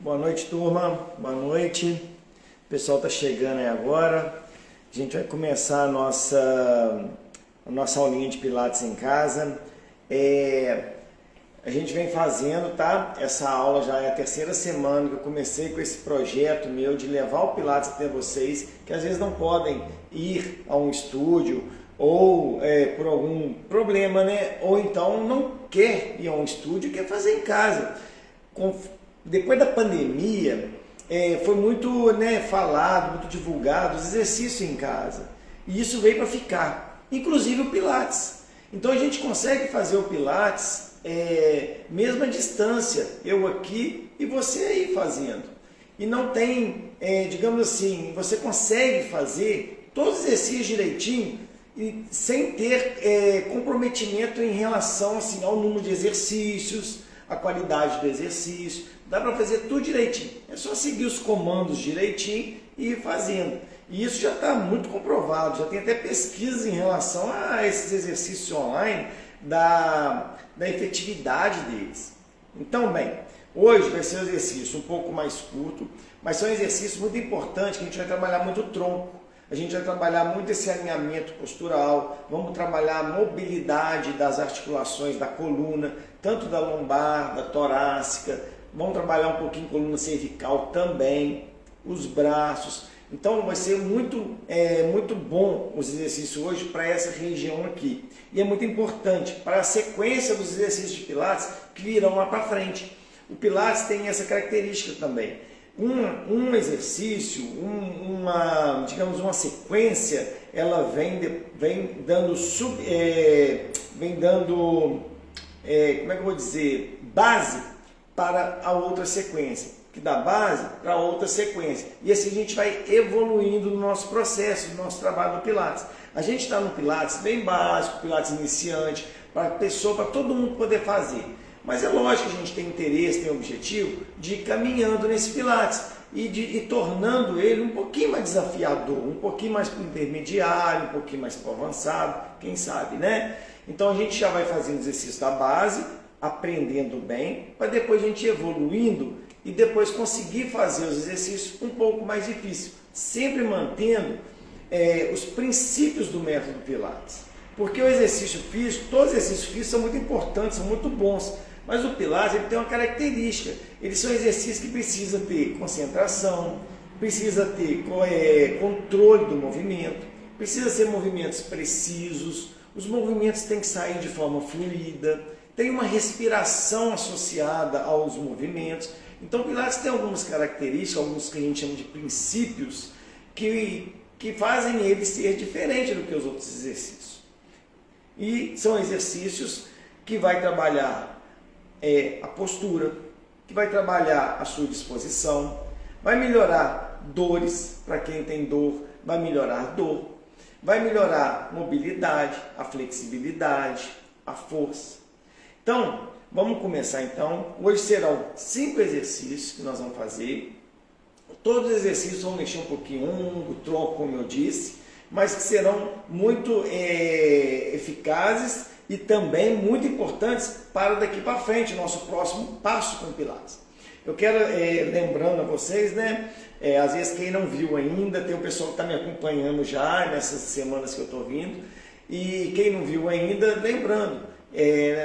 Boa noite, turma. Boa noite. O pessoal está chegando aí agora. A gente vai começar a nossa aulinha de Pilates em casa. A gente vem fazendo, tá? Essa aula já é a terceira semana que eu comecei com esse projeto meu de levar o Pilates até vocês, que às vezes não podem ir a um estúdio ou por algum problema, né? Ou então não quer ir a um estúdio, quer fazer em casa. Depois da pandemia, foi muito falado, muito divulgado os exercícios em casa. E isso veio para ficar, inclusive o Pilates. Então a gente consegue fazer o Pilates mesmo à distância, eu aqui e você aí fazendo. E não tem, digamos assim, você consegue fazer todos os exercícios direitinho e sem ter comprometimento em relação assim, ao número de exercícios, a qualidade do exercício. Dá para fazer tudo direitinho. É só seguir os comandos direitinho e ir fazendo. E isso já está muito comprovado. Já tem até pesquisas em relação a esses exercícios online da efetividade deles. Então, bem, hoje vai ser um exercício um pouco mais curto, mas são exercícios muito importantes que a gente vai trabalhar muito o tronco. A gente vai trabalhar muito esse alinhamento postural, vamos trabalhar a mobilidade das articulações da coluna, tanto da lombar, da torácica, vamos trabalhar um pouquinho coluna cervical também, os braços. Então vai ser muito bom os exercícios hoje para essa região aqui. E é muito importante para a sequência dos exercícios de Pilates que virão lá para frente. O Pilates tem essa característica também. Um exercício, digamos uma sequência, ela vem dando, como é que eu vou dizer, base para a outra sequência, que dá base para a outra sequência. E assim a gente vai evoluindo no nosso processo, no nosso trabalho no Pilates. A gente está no Pilates bem básico, Pilates iniciante, para todo mundo poder fazer. Mas é lógico que a gente tem interesse, tem objetivo de ir caminhando nesse Pilates e tornando ele um pouquinho mais desafiador, um pouquinho mais para o intermediário, um pouquinho mais para o avançado, quem sabe, né? Então a gente já vai fazendo exercício da base, aprendendo bem, para depois a gente ir evoluindo e depois conseguir fazer os exercícios um pouco mais difíceis, sempre mantendo os princípios do método Pilates. Porque o exercício físico, todos os exercícios físicos são muito importantes, são muito bons, mas o Pilates ele tem uma característica, eles são exercícios que precisam ter concentração, precisa ter controle do movimento, precisa ser movimentos precisos, os movimentos têm que sair de forma fluida, tem uma respiração associada aos movimentos. Então o Pilates tem algumas características, alguns que a gente chama de princípios, que fazem ele ser diferente do que os outros exercícios. E são exercícios que vai trabalhar a postura, que vai trabalhar a sua disposição, vai melhorar dores, para quem tem dor, vai melhorar dor, vai melhorar mobilidade, a flexibilidade, a força. Então, vamos começar então. Hoje serão 5 exercícios que nós vamos fazer. Todos os exercícios vão mexer um pouquinho o tronco, como eu disse, mas que serão muito eficazes e também muito importantes para daqui para frente, o nosso próximo passo com o Pilates. Eu quero, lembrando a vocês, né, às vezes quem não viu ainda, tem o pessoal que está me acompanhando já nessas semanas que eu estou vindo, e quem não viu ainda, lembrando,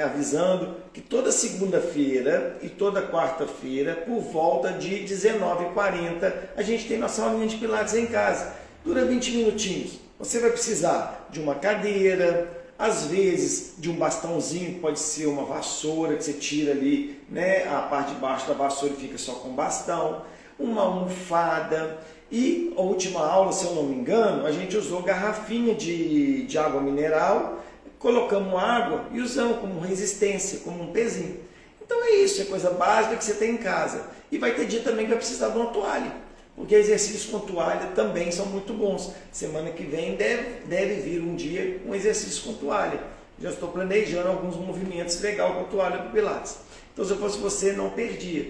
avisando que toda segunda-feira e toda quarta-feira, por volta de 19h40, a gente tem nossa aulinha de Pilates em casa. Dura 20 minutinhos. Você vai precisar de uma cadeira, às vezes de um bastãozinho, pode ser uma vassoura que você tira ali, né, a parte de baixo da vassoura e fica só com bastão, uma almofada. E a última aula, se eu não me engano, a gente usou garrafinha de água mineral, colocamos água e usamos como resistência, como um pezinho. Então é isso, é coisa básica que você tem em casa. E vai ter dia também que vai precisar de uma toalha, porque exercícios com toalha também são muito bons. Semana que vem deve vir um dia um exercício com toalha. Já estou planejando alguns movimentos legais com toalha para o Pilates. Então, se eu fosse você, não perdia.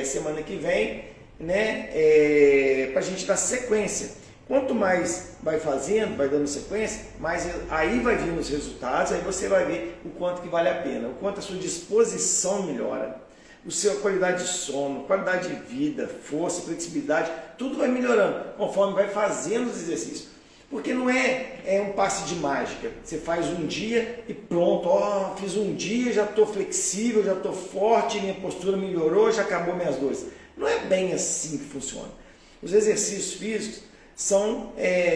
Semana que vem, né, para a gente dar sequência. Quanto mais vai fazendo, vai dando sequência, mais aí vai vir os resultados, aí você vai ver o quanto que vale a pena, o quanto a sua disposição melhora. a sua qualidade de sono, qualidade de vida, força, flexibilidade, tudo vai melhorando conforme vai fazendo os exercícios. Porque não é um passe de mágica. Você faz um dia e pronto, fiz um dia, já estou flexível, já estou forte, minha postura melhorou, já acabou minhas dores. Não é bem assim que funciona. Os exercícios físicos são,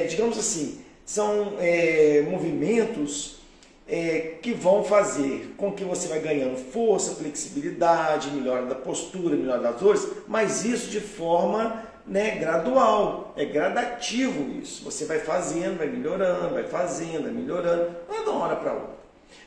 digamos assim, são movimentos que vão fazer com que você vai ganhando força, flexibilidade, melhora da postura, melhora das dores, mas isso de forma gradual, é gradativo isso. Você vai fazendo, vai melhorando, vai fazendo, vai melhorando, não é de uma hora para outra.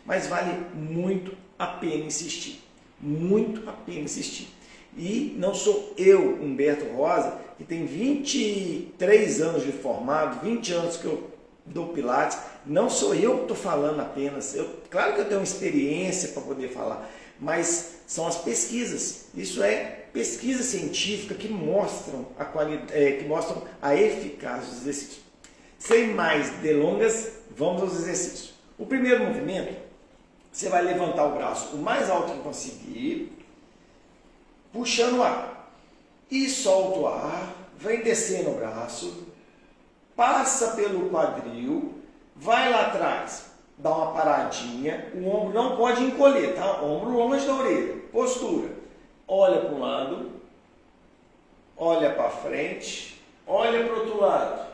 Mas vale muito a pena insistir, muito a pena insistir. E não sou eu, Humberto Rosa, que tem 23 anos de formado, 20 anos que eu dou Pilates, não sou eu que estou falando apenas. Claro que eu tenho experiência para poder falar, mas são as pesquisas. Isso é pesquisa científica que mostram a qualidade, que mostram a eficácia dos exercícios. Sem mais delongas, vamos aos exercícios. O primeiro movimento, você vai levantar o braço o mais alto que conseguir, puxando o ar e solta o ar, vem descendo o braço, passa pelo quadril, vai lá atrás, dá uma paradinha, o ombro não pode encolher, tá? Ombro longe da orelha, postura, olha para um lado, olha para frente, olha para o outro lado,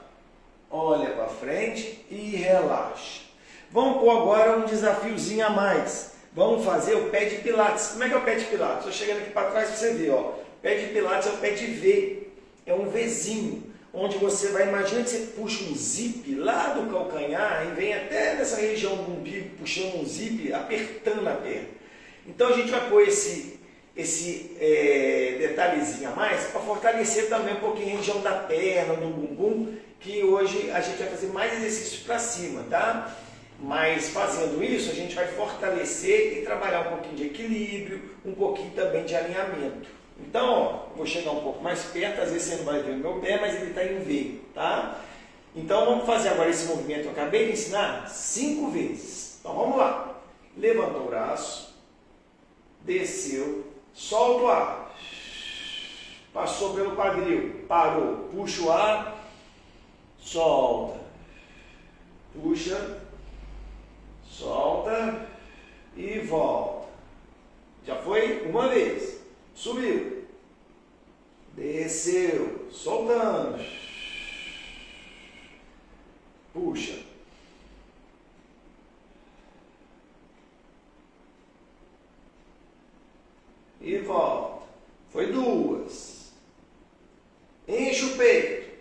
olha para frente e relaxa. Vamos pôr agora um desafiozinho a mais. Vamos fazer o pé de Pilates. Como é que é o pé de Pilates? Estou chegando aqui para trás para você ver. Ó. Pé de Pilates é o pé de V. É um Vzinho. Onde você vai, imagina que você puxa um zip lá do calcanhar e vem até nessa região do umbigo, puxando um zip, apertando a perna. Então a gente vai pôr esse detalhezinho a mais para fortalecer também um pouquinho a região da perna, do bumbum, que hoje a gente vai fazer mais exercícios para cima, tá? Mas fazendo isso, a gente vai fortalecer e trabalhar um pouquinho de equilíbrio, um pouquinho também de alinhamento. Então, ó, vou chegar um pouco mais perto, às vezes você não vai ver o meu pé, mas ele está em V, tá? Então vamos fazer agora esse movimento que eu acabei de ensinar 5 vezes. Então vamos lá. Levantou o braço, desceu, solta o ar, passou pelo quadril, parou, puxa o ar, solta, puxa, solta e volta. Já foi uma vez. Subiu. Desceu. Soltando. Puxa. E volta. Foi 2. Enche o peito.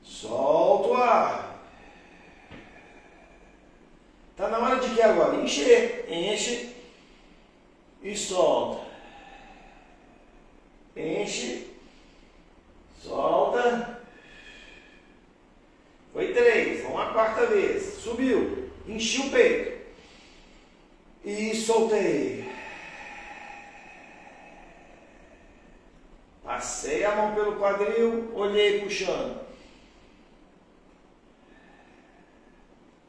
Solta o ar. Está na hora de que agora? Encher. Enche e solta. Enche, solta. Foi 3. Vamos a quarta vez. Subiu. Enchi o peito. E soltei. Passei a mão pelo quadril, olhei puxando.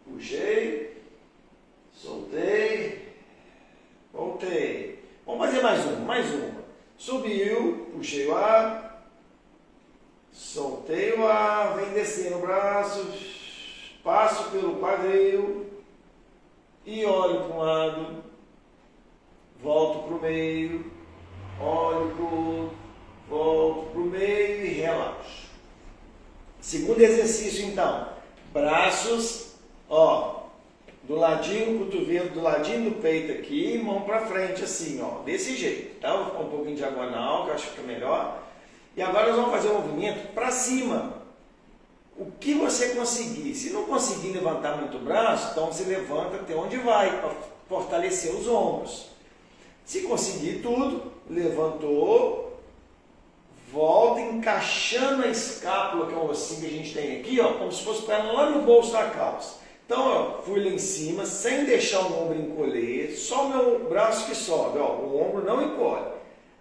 Puxei, soltei, voltei. Vamos fazer mais uma. Subiu, puxei o ar, soltei o ar, vem descendo o braço, passo pelo quadril e olho para um lado, volto para o meio, olho para o outro, volto para o meio e relaxo. Segundo exercício então, braços, ó, do ladinho, cotovelo do ladinho do peito aqui, mão para frente assim, ó, desse jeito, tá? Vou ficar um pouquinho diagonal, que eu acho que fica melhor. E agora nós vamos fazer um movimento para cima. O que você conseguir. Se não conseguir levantar muito o braço, então você levanta até onde vai, para fortalecer os ombros. Se conseguir tudo, levantou, volta encaixando a escápula, que é um ossinho que a gente tem aqui, ó, como se fosse para lá no bolso da calça. Então, ó, fui lá em cima, sem deixar o ombro encolher, só o meu braço que sobe, ó, o ombro não encolhe.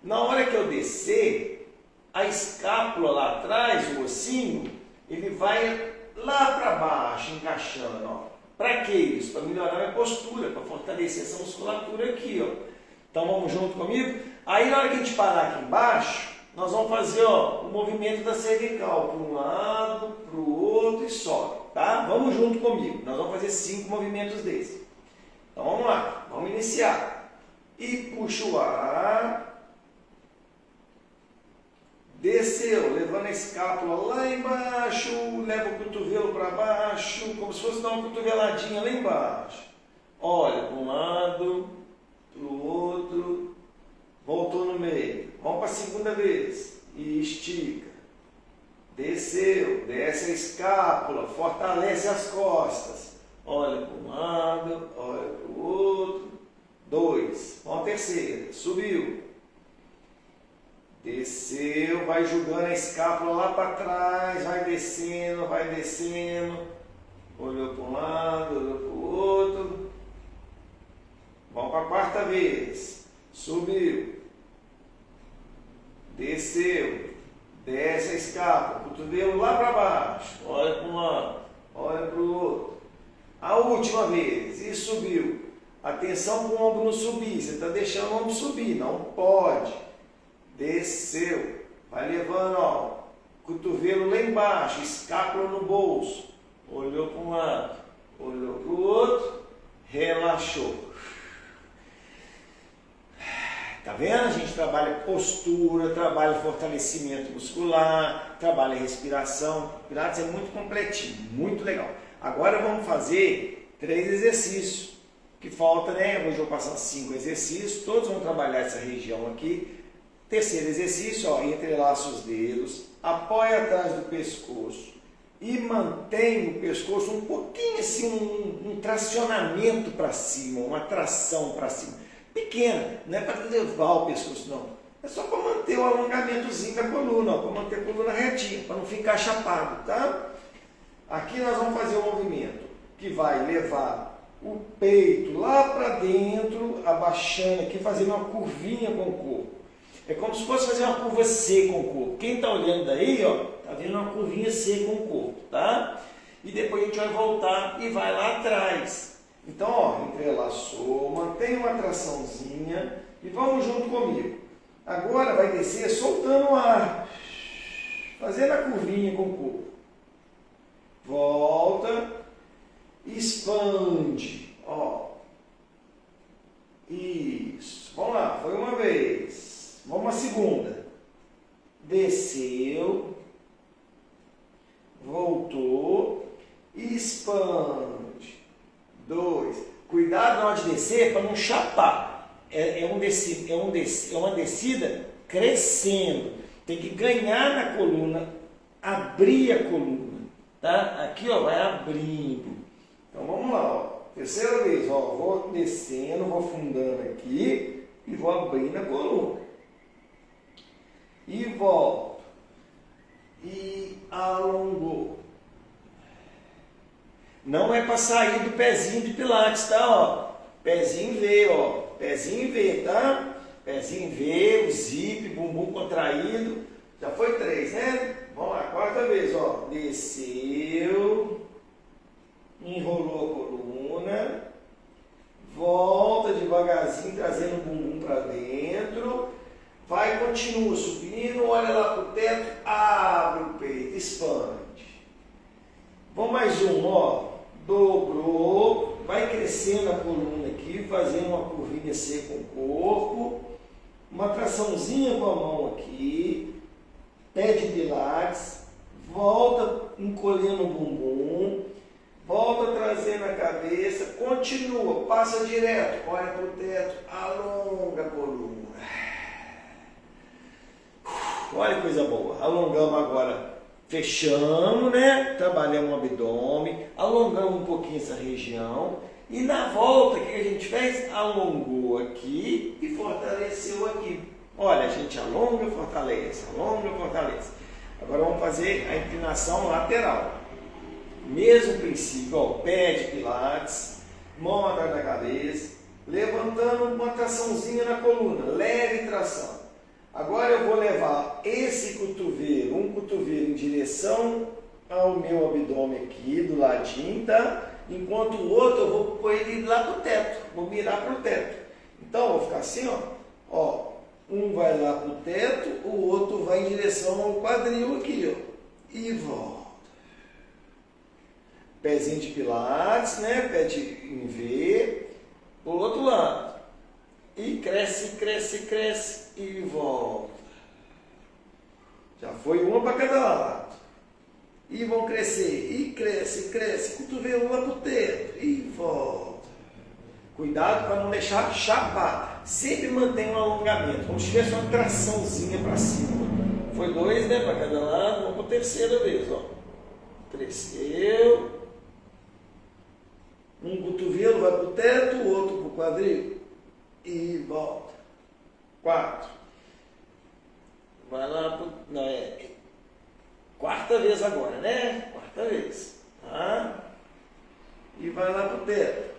Na hora que eu descer, a escápula lá atrás, o ossinho, ele vai lá para baixo, encaixando, ó. Para que isso? Para melhorar a minha postura, para fortalecer essa musculatura aqui, ó. Então vamos junto comigo? Aí na hora que a gente parar aqui embaixo, nós vamos fazer o movimento da cervical, para um lado, para o outro e sobe, tá? Vamos junto comigo, nós vamos fazer 5 movimentos desses. Então vamos lá, vamos iniciar. E puxa o ar, desceu, levando a escápula lá embaixo, leva o cotovelo para baixo, como se fosse dar uma cotoveladinha lá embaixo. Olha, para um lado, para o outro, voltou no meio. Vamos para a segunda vez. E estica. Desceu, desce a escápula, fortalece as costas. Olha para um lado, olha para o outro. 2. Vamos à terceira. Subiu. Desceu, vai jogando a escápula lá para trás, vai descendo, vai descendo. Olhou para um lado, olhou para o outro. Vamos para a quarta vez. Subiu. Desceu. Desce a escápula. Cotovelo lá para baixo. Olha para um lado. Olha para o outro. A última vez. E subiu. Atenção para o ombro não subir. Você está deixando o ombro subir. Não pode. Desceu. Vai levando, ó. Cotovelo lá embaixo. Escápula no bolso. Olhou para um lado. Olhou para o outro. Relaxou. Tá vendo? A gente trabalha postura, trabalha fortalecimento muscular, trabalha respiração. Pilates é muito completinho, muito legal. Agora vamos fazer 3 exercícios. Que falta, né? Hoje eu vou passar 5 exercícios, todos vão trabalhar essa região aqui. Terceiro exercício, ó, entrelaça os dedos, apoia atrás do pescoço e mantém o pescoço um pouquinho assim, um tracionamento para cima, uma tração para cima. Pequena, não é para levar o pescoço, não. É só para manter o alongamentozinho da coluna, para manter a coluna retinha, para não ficar chapado, tá? Aqui nós vamos fazer um movimento que vai levar o peito lá para dentro, abaixando aqui, fazendo uma curvinha com o corpo. É como se fosse fazer uma curva C com o corpo. Quem está olhando daí, ó, tá vendo uma curvinha C com o corpo, tá? E depois a gente vai voltar e vai lá atrás. Então, ó, entrelaçou, mantém uma traçãozinha e vamos junto comigo. Agora vai descer soltando o ar, fazendo a curvinha com o corpo. Volta, expande, ó. Isso. Vamos lá, foi uma vez. Vamos à segunda. Desceu, voltou, expande. 2. Cuidado na hora de descer para não chapar. É uma descida crescendo. Tem que ganhar na coluna, abrir a coluna. Tá? Aqui, ó, vai abrindo. Então vamos lá, ó. Terceira vez, ó. Vou descendo, vou afundando aqui e vou abrindo a coluna. E volto. E alongou. Não é para sair do pezinho de pilates, tá? Ó, pezinho V, ó. Pezinho V, tá? Pezinho V, o zip, bumbum contraído. Já foi 3, né? Vamos lá, quarta vez, ó. Desceu. Enrolou a coluna. Volta devagarzinho, trazendo o bumbum para dentro. Vai, continua subindo, olha lá para o teto, abre o peito, expande. Vamos mais um, ó. Dobrou, vai crescendo a coluna aqui, fazendo uma curvinha C com o corpo, uma traçãozinha com a mão aqui, pé de pilates, volta encolhendo o bumbum, volta trazendo a cabeça, continua, passa direto, olha para o teto, alonga a coluna. Olha que coisa boa, alongamos agora. Fechamos, né? Trabalhamos o abdômen, alongamos um pouquinho essa região e na volta, o que a gente fez? Alongou aqui e fortaleceu aqui. Olha, a gente alonga, fortalece, alonga, fortalece. Agora vamos fazer a inclinação lateral. Mesmo princípio, ó, pé de pilates, mão atrás da cabeça, levantando uma traçãozinha na coluna, leve tração. Agora eu vou levar esse cotovelo, um cotovelo em direção ao meu abdômen aqui, do ladinho, tá? Enquanto o outro eu vou pôr ele lá pro teto, vou mirar pro teto. Então, eu vou ficar assim, ó, um vai lá pro teto, o outro vai em direção ao quadril aqui, ó, e volta. Pezinho de pilates, né? Pé em V, pro outro lado. E cresce, cresce, cresce e volta. Já foi uma para cada lado. E vão crescer, e cresce, cresce, cotovelo lá pro teto e volta. Cuidado para não deixar chapar. Sempre mantém um alongamento, como se tivesse uma traçãozinha para cima. Foi 2, né, para cada lado, vamos para a terceira vez, ó. Cresceu. Um cotovelo vai para o teto, o outro para o quadril. E volta. 4. Vai lá para o... Não, é... Quarta vez agora, né? Quarta vez. Tá? E vai lá para o teto.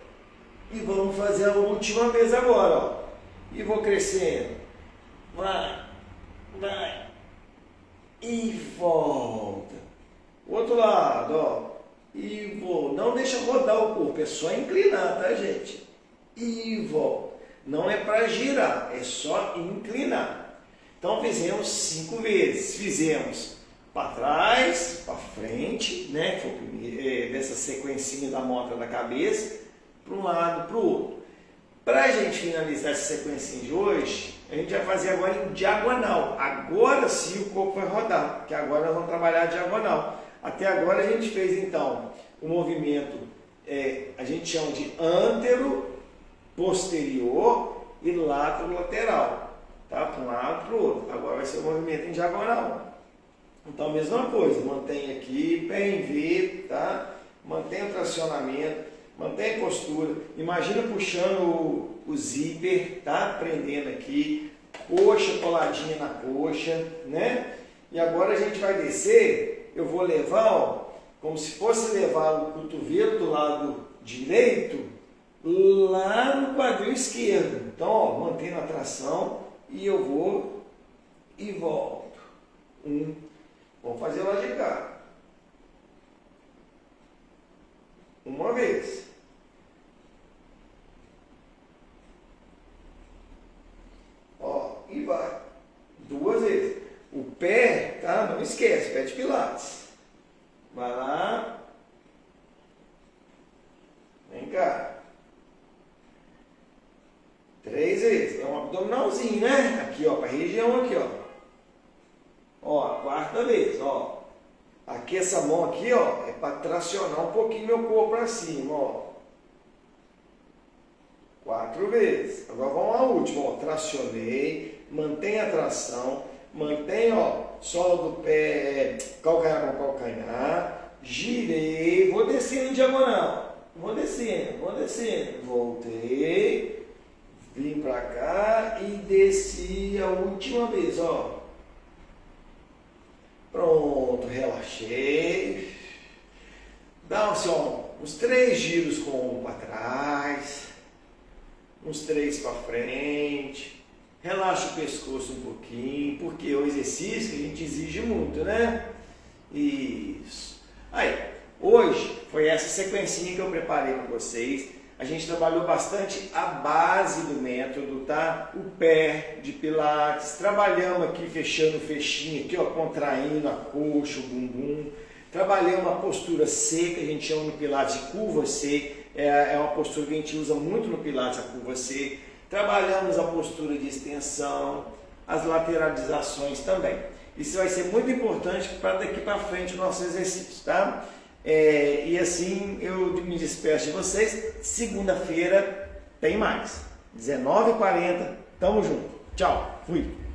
E vamos fazer a última vez agora, ó. E vou crescendo. Vai. Vai. E volta. Outro lado, ó. E vou. Não deixa rodar o corpo, é só inclinar, tá, gente? E volta. Não é para girar, é só inclinar. Então fizemos 5 vezes. Fizemos para trás, para frente, né? Dessa sequencinha da moto da cabeça, para um lado, para o outro. Para a gente finalizar essa sequencinha de hoje, a gente vai fazer agora em diagonal. Agora sim o corpo vai rodar, porque agora nós vamos trabalhar a diagonal. Até agora a gente fez então o movimento, a gente chama de antero, posterior e lateral, tá? Para um lado, para o outro. Agora vai ser o movimento em diagonal. Então, a mesma coisa, mantém aqui, pé em V, tá? Mantém o tracionamento, mantém a postura. Imagina puxando o zíper, tá? Prendendo aqui, coxa coladinha na coxa, né? E agora a gente vai descer, eu vou levar, ó, como se fosse levar o cotovelo do lado direito lá no quadril esquerdo. Então, ó, mantendo a tração e eu vou e volto. Vamos fazer lá de cá. Uma vez. Ó, e vai. 2 vezes. O pé, tá? Não esquece, pé de pilates. Vai lá. Vem cá. 3 vezes. É um abdominalzinho, né? Aqui, ó, para a região aqui, ó. Ó, a 4ª vez, ó. Aqui essa mão aqui, ó, é para tracionar um pouquinho meu corpo para cima, ó. 4 vezes. Agora vamos à última, ó. Tracionei, mantém a tração, mantém, ó, sola do pé, calcanhar com calcanhar, girei, vou descendo em diagonal. Vou descendo, voltei, vim para cá e desci a última vez, ó. Pronto, relaxei. Dá assim, ó, uns 3 giros com um para trás, uns 3 para frente. Relaxa o pescoço um pouquinho, porque é um exercício que a gente exige muito, né? Isso. Aí, hoje foi essa sequencinha que eu preparei para vocês. A gente trabalhou bastante a base do método, tá? O pé de pilates, trabalhamos aqui fechando o fechinho aqui, ó, contraindo a coxa, o bumbum. Trabalhamos a postura C, que a gente chama no pilates de curva C. É uma postura que a gente usa muito no pilates, a curva C. Trabalhamos a postura de extensão, as lateralizações também. Isso vai ser muito importante para daqui para frente o nosso exercício, tá? E assim eu me despeço de vocês. Segunda-feira tem mais. 19h40. Tamo junto. Tchau. Fui.